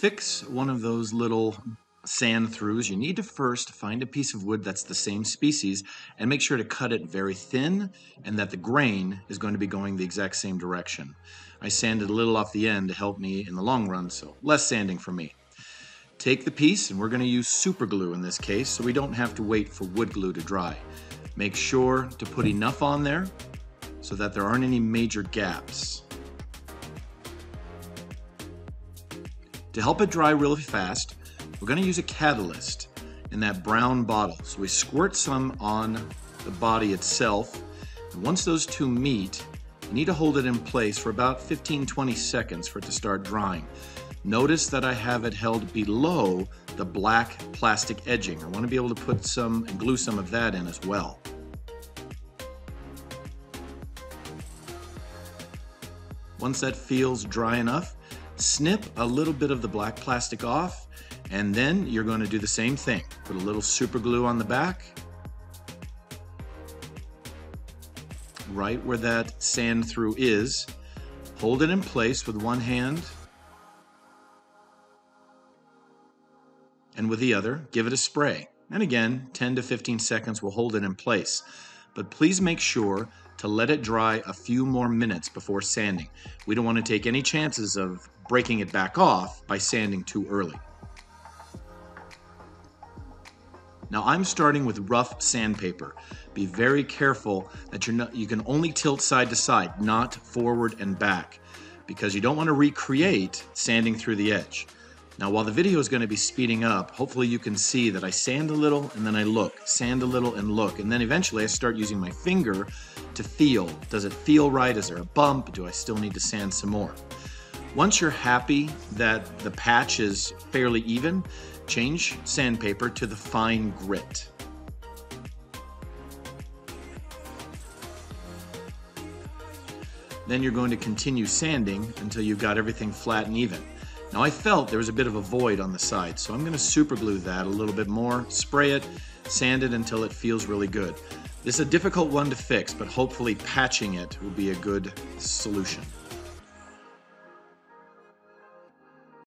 fix one of those little sand throughs, you need to first find a piece of wood that's the same species and make sure to cut it very thin and that the grain is going to be going the exact same direction. I sanded a little off the end to help me in the long run, so less sanding for me. Take the piece, and we're going to use super glue in this case so we don't have to wait for wood glue to dry. Make sure to put enough on there so that there aren't any major gaps. To help it dry really fast, we're going to use a catalyst in that brown bottle. So we squirt some on the body itself, and once those two meet, you need to hold it in place for about 15-20 seconds for it to start drying. Notice that I have it held below the black plastic edging. I want to be able to put some and glue some of that in as well. Once that feels dry enough, snip a little bit of the black plastic off, and then you're going to do the same thing. Put a little super glue on the back, right where that sand through is. Hold it in place with one hand, and with the other, give it a spray. And again, 10 to 15 seconds will hold it in place. But please make sure to let it dry a few more minutes before sanding. We don't want to take any chances of breaking it back off by sanding too early. Now I'm starting with rough sandpaper. Be very careful that you can only tilt side to side, not forward and back, because you don't want to recreate sanding through the edge. Now while the video is going to be speeding up, hopefully you can see that I sand a little and then I look, sand a little and look, and then eventually I start using my finger to feel. Does it feel right? Is there a bump? Do I still need to sand some more? Once you're happy that the patch is fairly even, change sandpaper to the fine grit. Then you're going to continue sanding until you've got everything flat and even. Now I felt there was a bit of a void on the side, so I'm going to super glue that a little bit more, spray it, sand it until it feels really good. This is a difficult one to fix, but hopefully patching it will be a good solution.